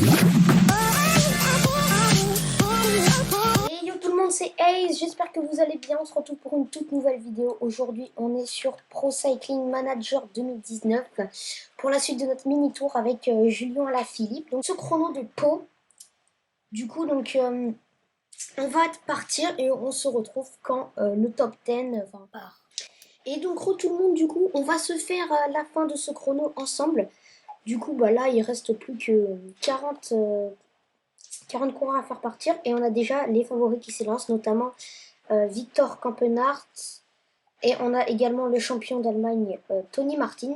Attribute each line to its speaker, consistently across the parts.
Speaker 1: Et yo tout le monde, c'est Ace, j'espère que vous allez bien, on se retrouve pour une toute nouvelle vidéo. Aujourd'hui on est sur Pro Cycling Manager 2019 pour la suite de notre mini tour avec Julien Alaphilippe. Donc ce chrono de Pau, du coup on va partir et on se retrouve quand le top 10 part. Et donc tout le monde, du coup on va se faire la fin de ce chrono ensemble. Du coup là il reste plus que 40 coureurs à faire partir et on a déjà les favoris qui s'élancent, notamment Victor Campenaerts, et on a également le champion d'Allemagne Tony Martin.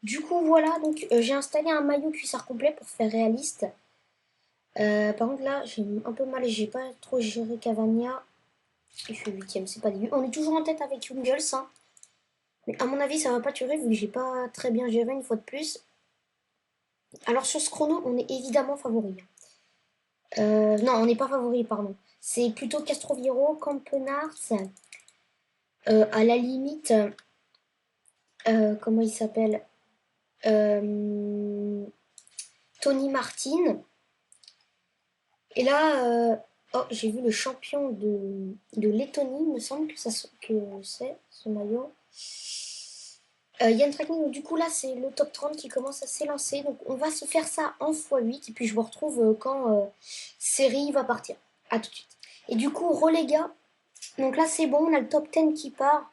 Speaker 1: Du coup voilà, donc j'ai installé un maillot cuissard complet pour faire réaliste. Par contre là j'ai un peu mal, j'ai pas trop géré Cavagna. Il fait 8ème, c'est pas dégueu. On est toujours en tête avec Jungels, hein. Mais à mon avis ça va pas durer vu que j'ai pas très bien géré une fois de plus. Alors sur ce chrono on est évidemment favori. Non, on n'est pas favori, pardon. C'est plutôt Castroviero, Campenaerts, à la limite, comment il s'appelle, Tony Martin. Et là, oh, j'ai vu le champion de Lettonie, il me semble que c'est ce maillot. Yann Traknik, du coup là c'est le top 30 qui commence à s'élancer. Donc on va se faire ça en x8 et puis je vous retrouve quand série va partir. A tout de suite. Et du coup reléga. Donc là c'est bon, on a le top 10 qui part.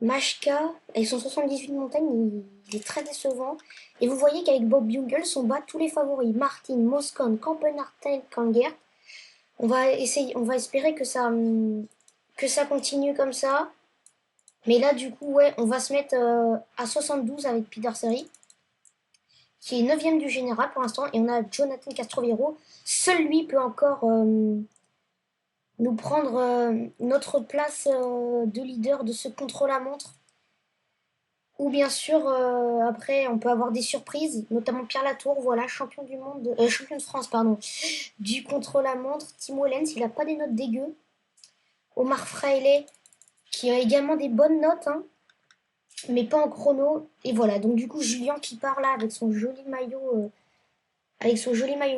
Speaker 1: Machka, avec son 78 montagnes, il est très décevant. Et vous voyez qu'avec Bob Jungels, on bat tous les favoris. Martin, Moscon, Campenaerts, Kangert. On va espérer que ça continue comme ça. Mais là, du coup, ouais, on va se mettre à 72 avec Peter Seri, qui est 9ème du général pour l'instant. Et on a Jonathan Castroviero. Seul lui peut encore nous prendre notre place de leader de ce contre-la-montre. Ou bien sûr, après, on peut avoir des surprises, notamment Pierre Latour, voilà, champion du monde, champion de France, pardon, du contre-la-montre. Timo Lenz, il n'a pas des notes dégueu. Omar Fraile, qui a également des bonnes notes, hein, mais pas en chrono. Et voilà, donc du coup, Julien qui part là avec son joli maillot,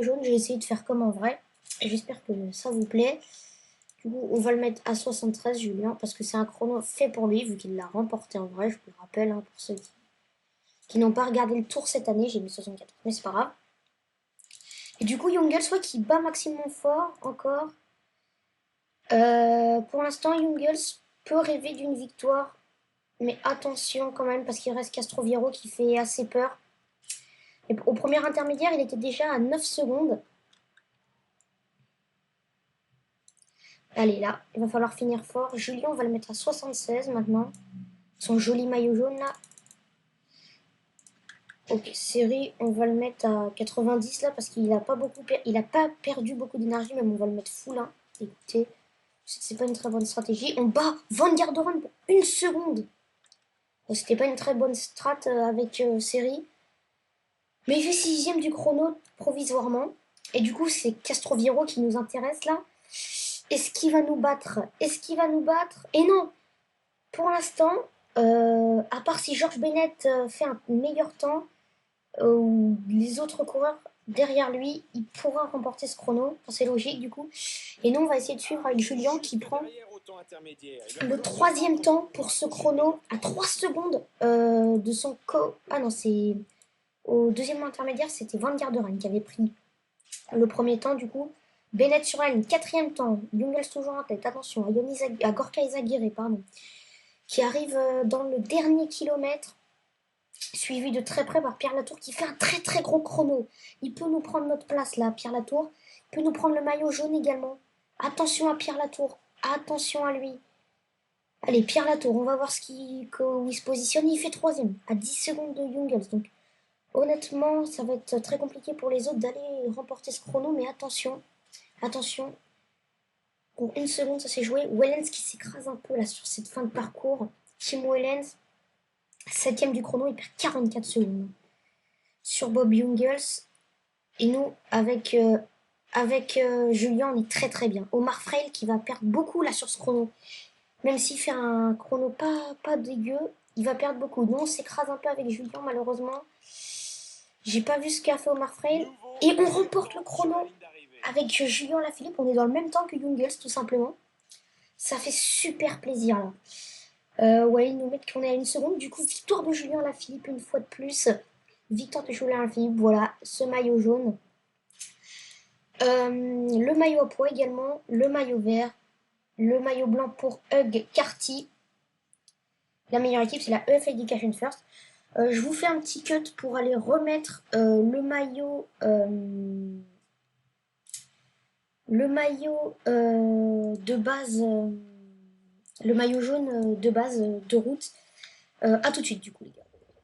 Speaker 1: jaune. J'ai essayé de faire comme en vrai. J'espère que ça vous plaît. Du coup, on va le mettre à 73, Julien, parce que c'est un chrono fait pour lui, vu qu'il l'a remporté en vrai, je vous le rappelle, hein, pour ceux qui n'ont pas regardé le tour cette année, j'ai mis 64, mais c'est pas grave. Et du coup, Jungels, soit qui bat Maxime Montfort encore. Pour l'instant, Jungels peut rêver d'une victoire, mais attention quand même, parce qu'il reste Castroviero qui fait assez peur. Et au premier intermédiaire, il était déjà à 9 secondes. Allez, là, il va falloir finir fort. Julien, on va le mettre à 76 maintenant. Son joli maillot jaune, là. Ok, série, on va le mettre à 90 là parce qu'il n'a pas perdu beaucoup d'énergie, mais on va le mettre full, hein. Écoutez, c'est pas une très bonne stratégie. On bat Van Garderen pour 1 seconde. C'était pas une très bonne strat avec série. Mais il fait 6ème du chrono provisoirement. Et du coup, c'est Castroviero qui nous intéresse là. Est-ce qu'il va nous battre? Et non! Pour l'instant, à part si Georges Bennett fait un meilleur temps, ou les autres coureurs derrière lui, il pourra remporter ce chrono. Enfin, c'est logique du coup. Et nous, on va essayer de suivre avec Julien qui prend le 3e temps pour ce chrono à 3 secondes de son Ah non, c'est au 2e intermédiaire, c'était Van Garderen qui avait pris le premier temps du coup. Bennett sur la ligne, 4e temps. Jungels toujours en tête. Attention à Gorka Izagirre, pardon, qui arrive dans le dernier kilomètre, suivi de très près par Pierre Latour qui fait un très très gros chrono. Il peut nous prendre notre place là, Pierre Latour. Il peut nous prendre le maillot jaune également. Attention à Pierre Latour, attention à lui. Allez, Pierre Latour, on va voir où il se positionne. Il fait 3ème, à 10 secondes de Jungels. Donc honnêtement, ça va être très compliqué pour les autres d'aller remporter ce chrono, mais attention. Pour 1 seconde, ça s'est joué. Wellens qui s'écrase un peu là sur cette fin de parcours. Tim Wellens, 7ème du chrono, il perd 44 secondes sur Bob Jungels. Et nous, avec Julien, on est très très bien. Omar Fraile qui va perdre beaucoup là sur ce chrono. Même s'il fait un chrono pas dégueu, il va perdre beaucoup. Nous, on s'écrase un peu avec Julien malheureusement. J'ai pas vu ce qu'a fait Omar Frey. Et on remporte le chrono avec Julien Lafilippe. On est dans le même temps que Jungels, tout simplement. Ça fait super plaisir, là. Ouais, ils nous mettent qu'on est à une seconde. Du coup, victoire de Julien Lafilippe une fois de plus. Victoire de Julien Lafilippe, voilà, ce maillot jaune. Le maillot à poids également, le maillot vert, le maillot blanc pour Hug Carty. La meilleure équipe, c'est la EF Education First. Je vous fais un petit cut pour aller remettre le maillot de base, le maillot jaune de base de route. À tout de suite, du coup, les gars.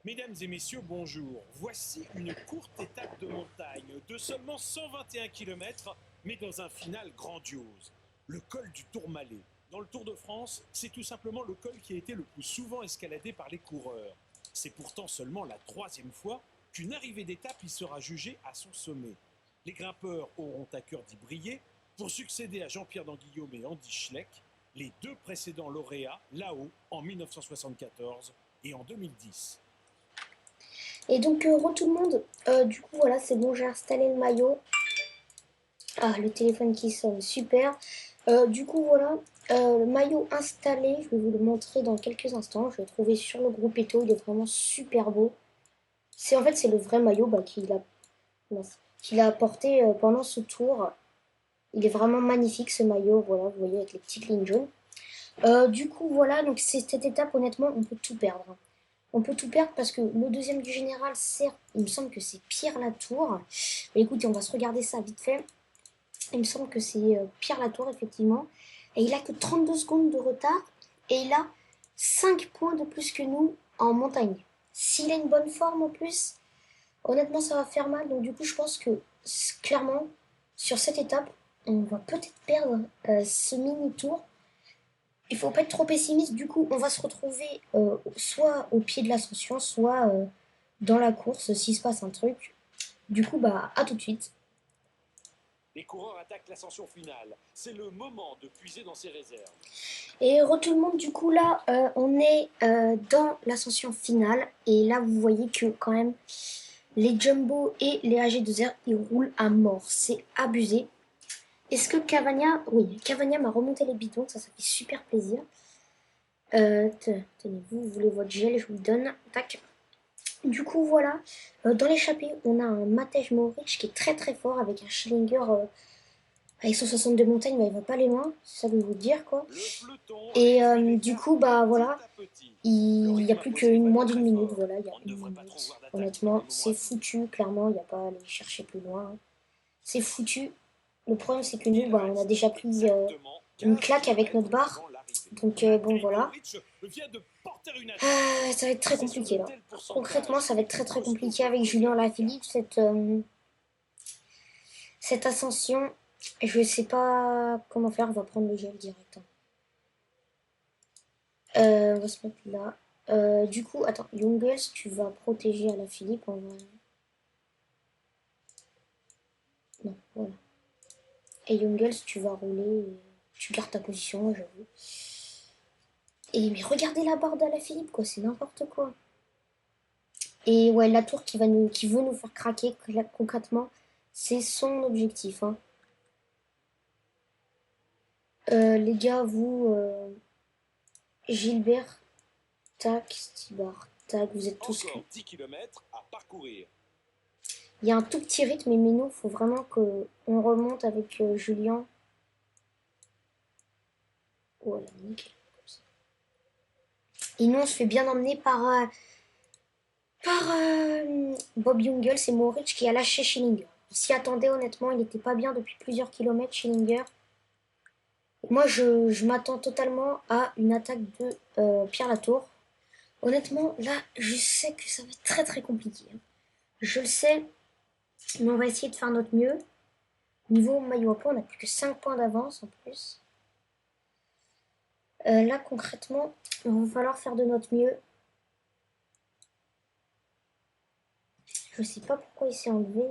Speaker 2: Mesdames et messieurs, bonjour. Voici une courte étape de montagne de seulement 121 km, mais dans un final grandiose. Le col du Tourmalet. Dans le Tour de France, c'est tout simplement le col qui a été le plus souvent escaladé par les coureurs. C'est pourtant seulement la 3e fois qu'une arrivée d'étape y sera jugée à son sommet. Les grimpeurs auront à cœur d'y briller pour succéder à Jean-Pierre Danguillaume et Andy Schleck, les 2 précédents lauréats là-haut en 1974 et en 2010.
Speaker 1: Et donc, tout le monde. Du coup, voilà, c'est bon, j'ai installé le maillot. Ah, le téléphone qui sonne, super. Du coup, voilà, le maillot installé. Je vais vous le montrer dans quelques instants. Je l'ai trouvé sur le groupe Eto. Il est vraiment super beau. En fait, c'est le vrai maillot qu'il a porté pendant ce tour. Il est vraiment magnifique ce maillot. Voilà, vous voyez avec les petites lignes jaunes. Du coup, voilà, donc c'est cette étape, honnêtement, on peut tout perdre. On peut tout perdre parce que le deuxième du général, certes, il me semble que c'est Pierre Latour. Mais écoutez, on va se regarder ça vite fait. Il me semble que c'est Pierre Latour, effectivement. Et il a que 32 secondes de retard. Et il a 5 points de plus que nous en montagne. S'il a une bonne forme en plus, honnêtement, ça va faire mal. Donc du coup, je pense que, clairement, sur cette étape, on va peut-être perdre ce mini-tour. Il faut pas être trop pessimiste. Du coup, on va se retrouver soit au pied de l'ascension, soit dans la course, s'il se passe un truc. Du coup, bah, à tout de suite.
Speaker 2: Les coureurs attaquent l'ascension finale. C'est le moment de puiser dans ses réserves.
Speaker 1: Et tout le monde, du coup, là, on est dans l'ascension finale. Et là, vous voyez que quand même, les Jumbo et les AG2R, ils roulent à mort. C'est abusé. Est-ce que Cavagna... Oui, Cavagna m'a remonté les bidons. Ça fait super plaisir. Tenez-vous, vous voulez votre gel, je vous le donne. Tac. Du coup, voilà. Dans l'échappée, on a un Matej Mohoric qui est très très fort avec un Schillinger avec 162 montagnes, mais il va pas aller loin. C'est ça que je veux vous dire, quoi. Et du coup, bah voilà. Il n'y a plus moins d'une minute. Voilà, il y a une minute. Honnêtement, c'est foutu. Clairement, il n'y a pas à aller chercher plus loin. C'est foutu. Le problème, c'est que nous, bah, on a déjà pris une claque avec notre barre. Donc, bon, voilà. Ça va être très compliqué, là. Concrètement, ça va être très très compliqué avec Julien Lafilippe, cette ascension. Je sais pas comment faire, on va prendre le gel direct. On va se mettre là. Du coup, attends, Jungels, tu vas protéger à la Philippe. Non, voilà. Et Jungels, tu vas rouler. Tu gardes ta position, j'avoue. Et mais regardez la barre de la Philippe, quoi, c'est n'importe quoi. Et ouais, la tour qui veut nous faire craquer concrètement, c'est son objectif. Hein. Les gars, vous, Gilbert, tac, Stibar, tac, vous êtes tous cuits.
Speaker 2: 10 km à parcourir.
Speaker 1: Il y a un tout petit rythme, mais nous, il faut vraiment qu'on remonte avec Julien. Voilà, nickel. Comme ça. Et nous, on se fait bien emmener par Bob Jungels et Mohoric qui a lâché Schillinger. On s'y attendait honnêtement, il n'était pas bien depuis plusieurs kilomètres, Schillinger. Moi, je m'attends totalement à une attaque de Pierre Latour. Honnêtement, là, je sais que ça va être très très compliqué. Hein. Je le sais, mais on va essayer de faire notre mieux. Niveau maillot à poids, on n'a plus que 5 points d'avance en plus. Là, concrètement, il va falloir faire de notre mieux. Je sais pas pourquoi il s'est enlevé.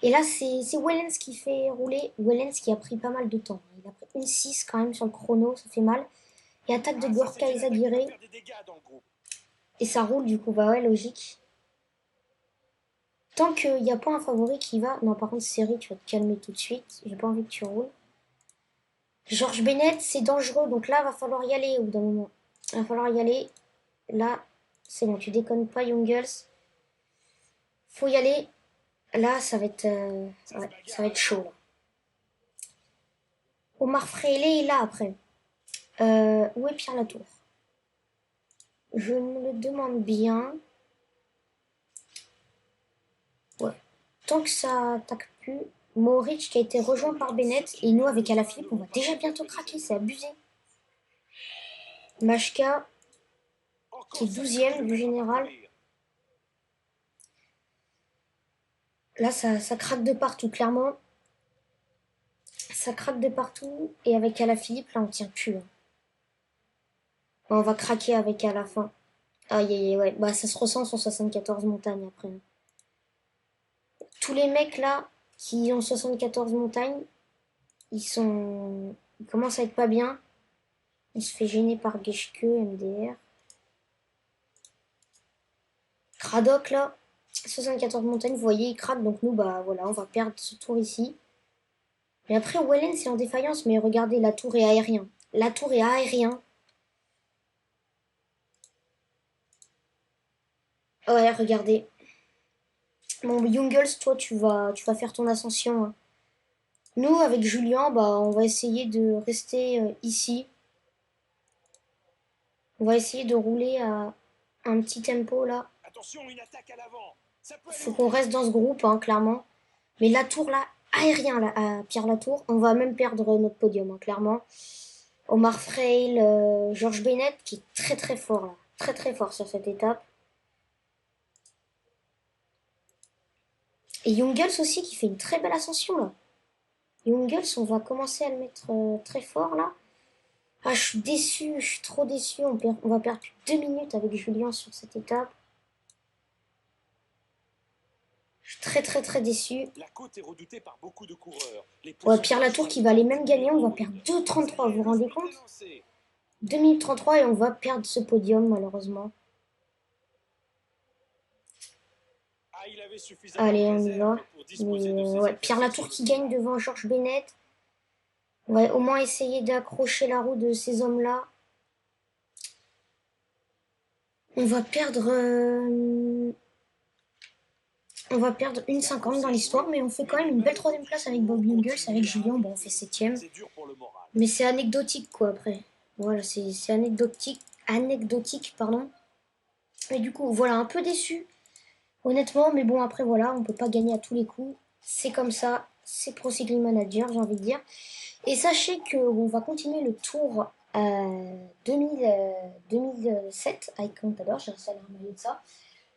Speaker 1: Et là, c'est Wellens qui fait rouler. Wellens qui a pris pas mal de temps. Il a pris une 6 quand même sur le chrono, ça fait mal. Et attaque de Gorka Izagirre. Et ça roule du coup, bah ouais, logique. Tant qu'il n'y a pas un favori qui va... Non, par contre, Série, tu vas te calmer tout de suite. J'ai pas envie que tu roules. George Bennett, c'est dangereux. Donc là, va falloir y aller au bout d'un moment. Va falloir y aller. Là, c'est bon, tu déconnes pas, Young Girls. Faut y aller. Là, ça va être, ouais, ça va être chaud. Là. Omar Frehley est là après. Où est Pierre Latour? Je me le demande bien. Ouais. Tant que ça attaque plus. Mohoric qui a été rejoint par Bennett. Et nous, avec Alaphilippe, on va déjà bientôt craquer. C'est abusé. Machka, qui est 12e du général. Là, ça craque de partout, clairement. Ça craque de partout. Et avec Alaphilippe, là, on tient plus. Hein. On va craquer avec à la fin. Aïe, aïe, aïe, ouais. Bah, ça se ressent sur 74 montagnes après. Tous les mecs là qui ont 74 montagnes, ils commencent à être pas bien. Il se fait gêner par Geschke, MDR. Cradoc là, 74 montagnes, vous voyez, il craque. Donc nous, bah voilà, on va perdre ce tour ici. Mais après, Wellen, c'est en défaillance. Mais regardez, la tour est aérien. La tour est aérien. Ouais, regardez. Bon, Youngles, toi, tu vas faire ton ascension. Hein. Nous, avec Julien, bah, on va essayer de rester ici. On va essayer de rouler à un petit tempo là.
Speaker 2: Attention, une attaque à l'avant.
Speaker 1: Faut qu'on reste dans ce groupe, hein, clairement. Mais la tour là, aérien là, à Pierre Latour, on va même perdre notre podium, hein, clairement. Omar Freil, George Bennett qui est très très fort là. Très très fort sur cette étape. Et Youngles aussi qui fait une très belle ascension là. Youngles, on va commencer à le mettre très fort là. Ah, je suis déçu, je suis trop déçu. On va perdre plus de 2 minutes avec Julien sur cette étape. Je suis très très très déçu.
Speaker 2: La côte est redoutée par beaucoup de coureurs.
Speaker 1: Ouais, Pierre Latour qui va aller même gagner, on va perdre 2,33, vous vous rendez compte? 2 minutes 33 et on va perdre ce podium malheureusement. Allez, on y va. Mais, ouais, Pierre Latour qui gagne devant George Bennett. On va au moins essayer d'accrocher la roue de ces hommes-là. On va perdre... On va perdre 1,50 dans l'histoire, mais on fait quand même une belle 3ème place avec Bob Jungels, avec Julien, bon on fait 7ème. Mais c'est anecdotique quoi après. Voilà, c'est anecdotique, pardon. Et du coup, voilà, un peu déçu, honnêtement, mais bon après voilà, on peut pas gagner à tous les coups. C'est comme ça, c'est Pro Cycling Manager, j'ai envie de dire. Et sachez qu'on va continuer le tour 2007 avec Contador, j'ai installé un maillot de ça.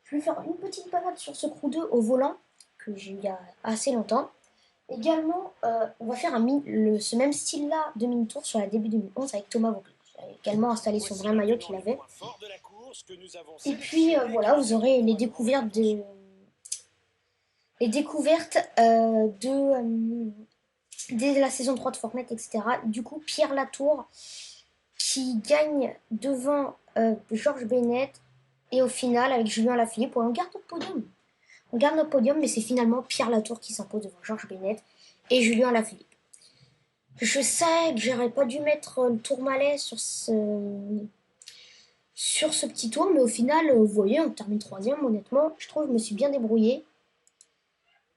Speaker 1: Je vais faire une petite balade sur ce crew 2 au volant, que j'ai eu il y a assez longtemps. Également, on va faire ce même style-là de mini-tour sur la début 2011 avec Thomas Vauclair. J'ai également installé son vrai maillot qu'il avait. Et puis voilà, vous aurez les découvertes de dès la saison 3 de Fortnite, etc. Du coup, Pierre Latour qui gagne devant George Bennett et au final avec Julien Alaphilippe, on garde notre podium. On garde notre podium, mais c'est finalement Pierre Latour qui s'impose devant George Bennett et Julien Alaphilippe. Je sais que j'aurais pas dû mettre le Tourmalet sur ce petit tour, mais au final, vous voyez, on termine 3ème, honnêtement. Je trouve que je me suis bien débrouillé.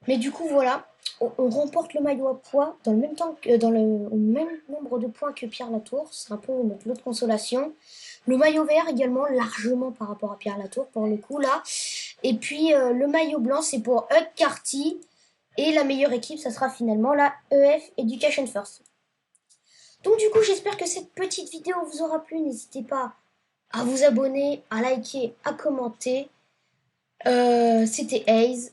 Speaker 1: Mais du coup, voilà, on remporte le maillot à poids dans le même temps au même nombre de points que Pierre Latour. C'est un peu notre lot de consolation. Le maillot vert également, largement par rapport à Pierre Latour, pour le coup, là. Et puis, le maillot blanc, c'est pour Hug Carty. Et la meilleure équipe, ça sera finalement la EF Education First. Donc du coup, j'espère que cette petite vidéo vous aura plu. N'hésitez pas à vous abonner, à liker, à commenter. C'était Aze.